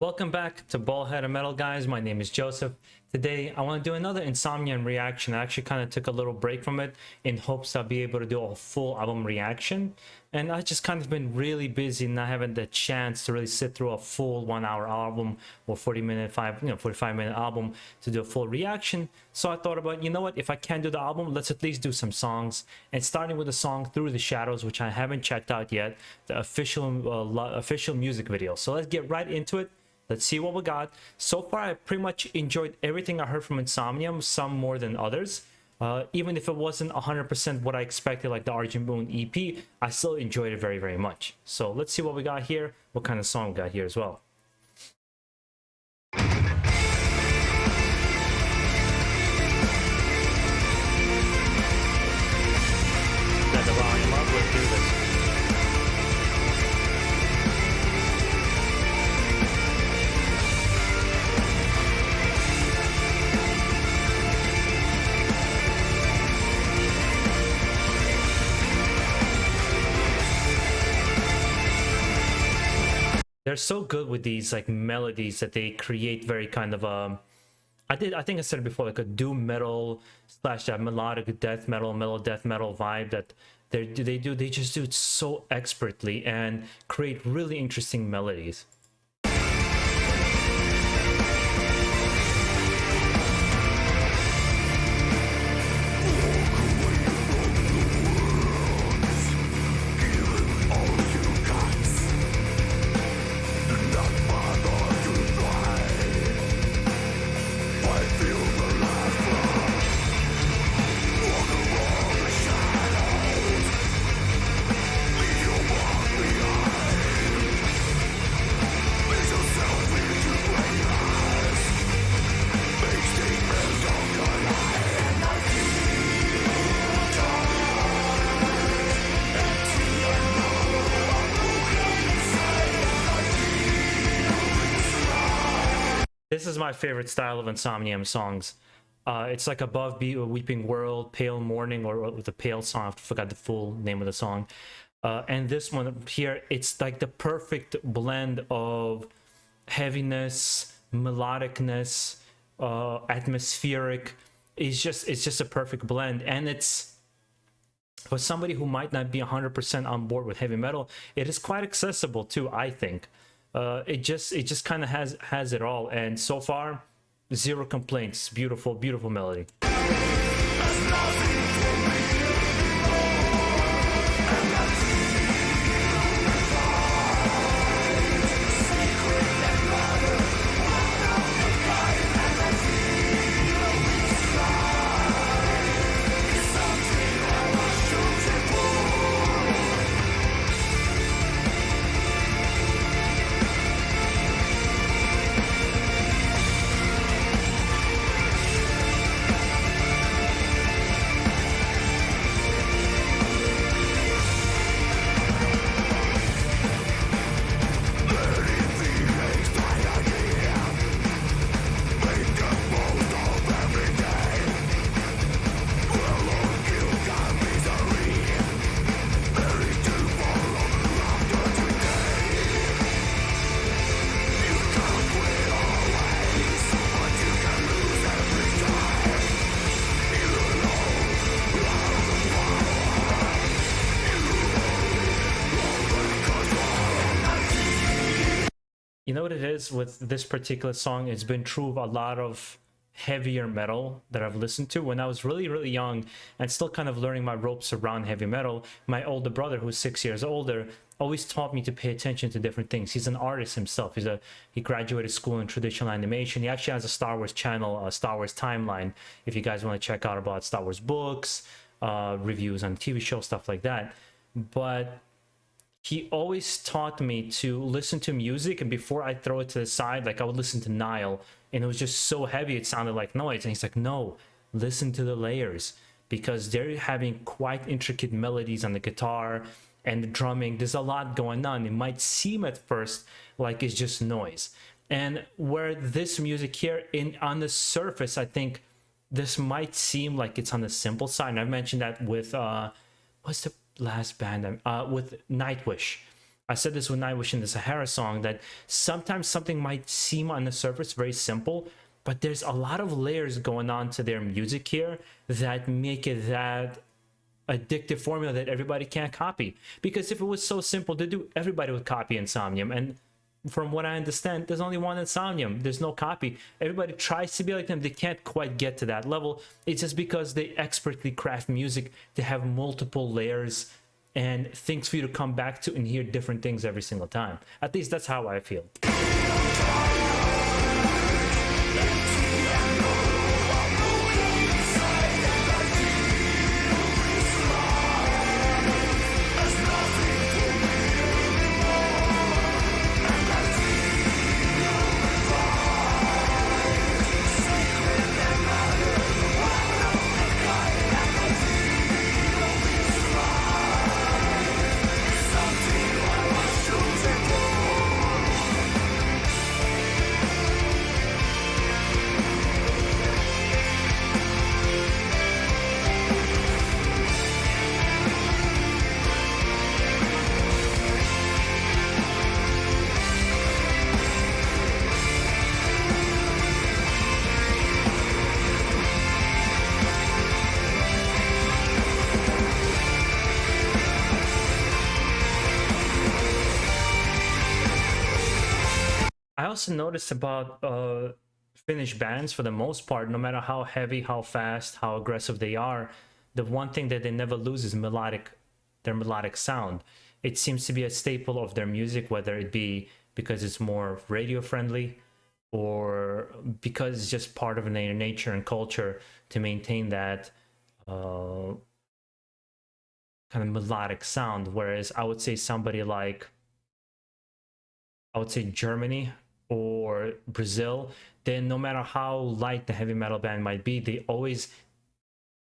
Welcome back to BaldHeaded Metal, guys. My name is Joseph. Today, I want to do another INSOMNIUM reaction. I actually kind of took a little break from it in hopes I'll be able to do a full album reaction. And I just kind of been really busy, not having the chance to really sit through a full 1 hour album or 45-minute album to do a full reaction. So I thought about, you know what, if I can't do the album, let's at least do some songs. And starting with the song Through the Shadows, which I haven't checked out yet, the official music video. So let's get right into it. Let's see what we got. So far, I pretty much enjoyed everything I heard from INSOMNIUM, some more than others. Even if it wasn't 100% what I expected, like the Argent Moon EP, I still enjoyed it very, very much. So let's see what we got here, what kind of song we got here as well. Got the volume up, let's do this. They're so good with these like melodies that they create very kind of I think I said it before, like a doom metal slash that melodic death metal, mellow death metal vibe that they just do it so expertly and create really interesting melodies. This is my favorite style of INSOMNIUM songs. It's like Above Weeping World, Pale Morning, or the Pale song. I forgot the full name of the song. And this one here, it's like the perfect blend of heaviness, melodicness, atmospheric. It's just a perfect blend, and it's for somebody who might not be 100% on board with heavy metal. It is quite accessible too, I think. It just kind of has it all, and so far, zero complaints. Beautiful melody. You know what it is with this particular song? It's been true of a lot of heavier metal that I've listened to. When I was really young and still kind of learning my ropes around heavy metal, my older brother, who's 6 years older, always taught me to pay attention to different things. He's an artist himself. He graduated school in traditional animation. He actually has a Star Wars channel, a Star Wars timeline, if you guys want to check out about Star Wars books, reviews on TV shows, stuff like that. But he always taught me to listen to music, and before I throw it to the side, like I would listen to Nile, and it was just so heavy it sounded like noise. And he's like, no, listen to the layers, because they're having quite intricate melodies on the guitar and the drumming. There's a lot going on. It might seem at first like it's just noise. And where this music here, on the surface, I think this might seem like it's on the simple side. And I mentioned that with what's the last band with Nightwish. I said this with Nightwish in the Sahara song, that sometimes something might seem on the surface very simple, but there's a lot of layers going on to their music here that make it that addictive formula that everybody can't copy. Because if it was so simple to do, everybody would copy Insomnium. And from what I understand, there's only one Insomnium. There's no copy. Everybody tries to be like them. They can't quite get to that level. It's just because they expertly craft music to have multiple layers and things for you to come back to and hear different things every single time. At least that's how I feel. I also noticed about Finnish bands, for the most part, no matter how heavy, how fast, how aggressive they are, the one thing that they never lose is their melodic sound. It seems to be a staple of their music, whether it be because it's more radio friendly or because it's just part of their nature and culture to maintain that kind of melodic sound. Whereas I would say somebody like, I would say Germany or Brazil, then no matter how light the heavy metal band might be, they always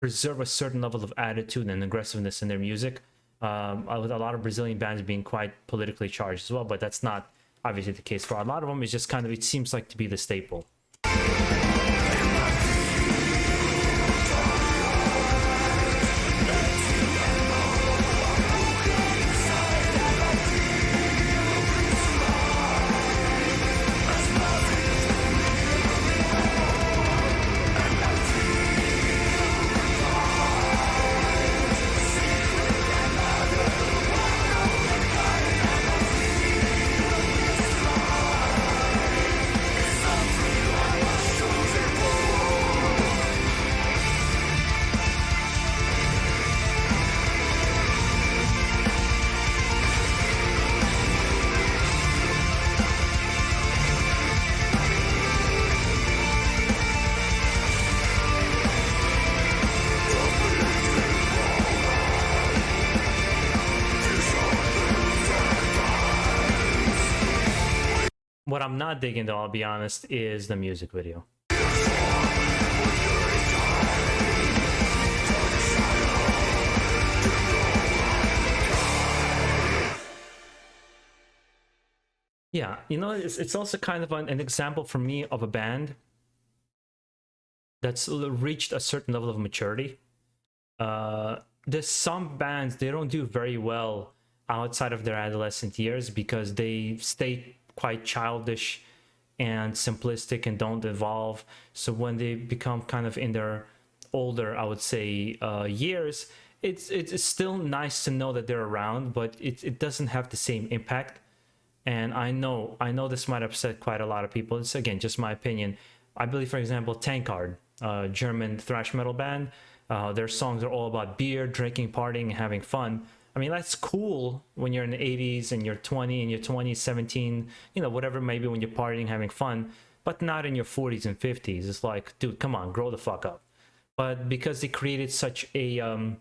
preserve a certain level of attitude and aggressiveness in their music. With a lot of Brazilian bands being quite politically charged as well, but that's not obviously the case for a lot of them. It's just kind of, it seems like to be the staple. What I'm not digging, though, I'll be honest, is the music video. Yeah, you know, it's also kind of an example for me of a band that's reached a certain level of maturity. There's some bands, they don't do very well outside of their adolescent years because they stay quite childish and simplistic and don't evolve. So when they become kind of in their older, I would say, years, it's still nice to know that they're around, but it doesn't have the same impact. And I know this might upset quite a lot of people. It's, again, just my opinion. I believe, for example, Tankard, German thrash metal band, their songs are all about beer, drinking, partying, and having fun. I mean, that's cool when you're in the 80s and you're 20 and you're 20, 17, you know, whatever, maybe when you're partying, having fun, but not in your 40s and 50s. It's like, dude, come on, grow the fuck up. But because they created such a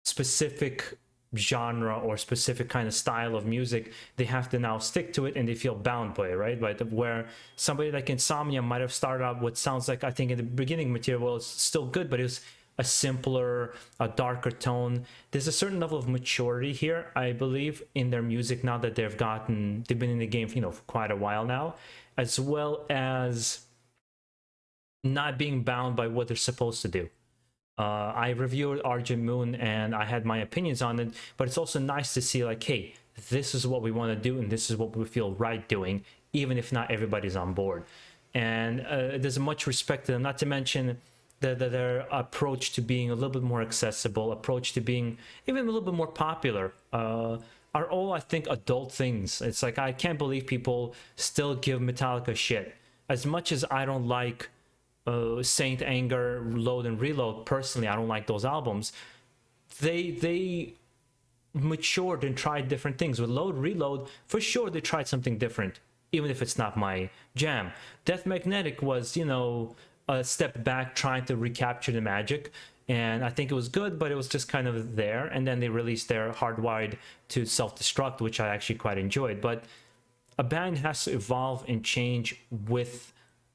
specific genre or specific kind of style of music, they have to now stick to it and they feel bound by it, right? But where somebody like Insomnia might have started out what sounds like, I think in the beginning material was still good, but it was a simpler, a darker tone. There's a certain level of maturity here, I believe, in their music now that they've been in the game, you know, for quite a while now, as well as not being bound by what they're supposed to do. I reviewed Argent Moon and I had my opinions on it, but it's also nice to see, like, hey, this is what we want to do and this is what we feel right doing, even if not everybody's on board. And there's much respect to them, not to mention their approach to being a little bit more accessible, approach to being even a little bit more popular, are all, I think, adult things. It's like, I can't believe people still give Metallica shit. As much as I don't like Saint Anger, Load and Reload, personally, I don't like those albums. They matured and tried different things. With Load Reload, for sure they tried something different, even if it's not my jam. Death Magnetic was, you know, a step back, trying to recapture the magic, and I think it was good, but it was just kind of there. And then they released their Hardwired to Self-Destruct, which I actually quite enjoyed. But a band has to evolve and change with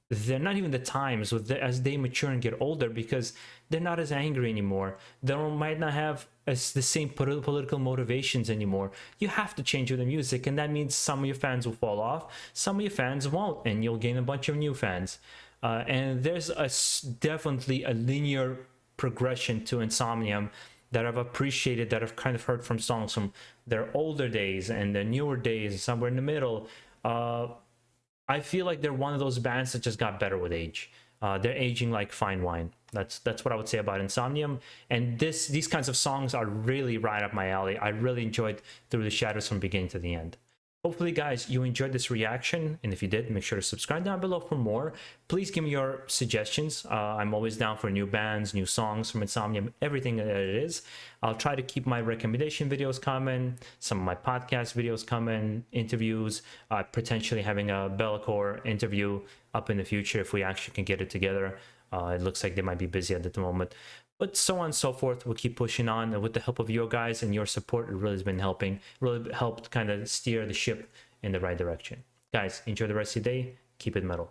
they're not even the times, with as they mature and get older, because they're not as angry anymore. They might not have the same political motivations anymore. You have to change with the music, and that means some of your fans will fall off, some of your fans won't, and you'll gain a bunch of new fans. And there's definitely a linear progression to Insomnium that I've appreciated, that I've kind of heard from songs from their older days and their newer days, somewhere in the middle. I feel like they're one of those bands that just got better with age. They're aging like fine wine. That's what I would say about Insomnium. And these kinds of songs are really right up my alley. I really enjoyed Through the Shadows from beginning to the end. Hopefully, guys, you enjoyed this reaction, and if you did, make sure to subscribe down below for more. Please give me your suggestions. I'm always down for new bands, new songs from Insomnium, everything that it is. I'll try to keep my recommendation videos coming, some of my podcast videos coming, interviews, potentially having a Bellacore interview up in the future if we actually can get it together. It looks like they might be busy at the moment. But so on and so forth. We'll keep pushing on, and with the help of you guys and your support, it really has been helping, really helped kind of steer the ship in the right direction. Guys, enjoy the rest of your day. Keep it metal.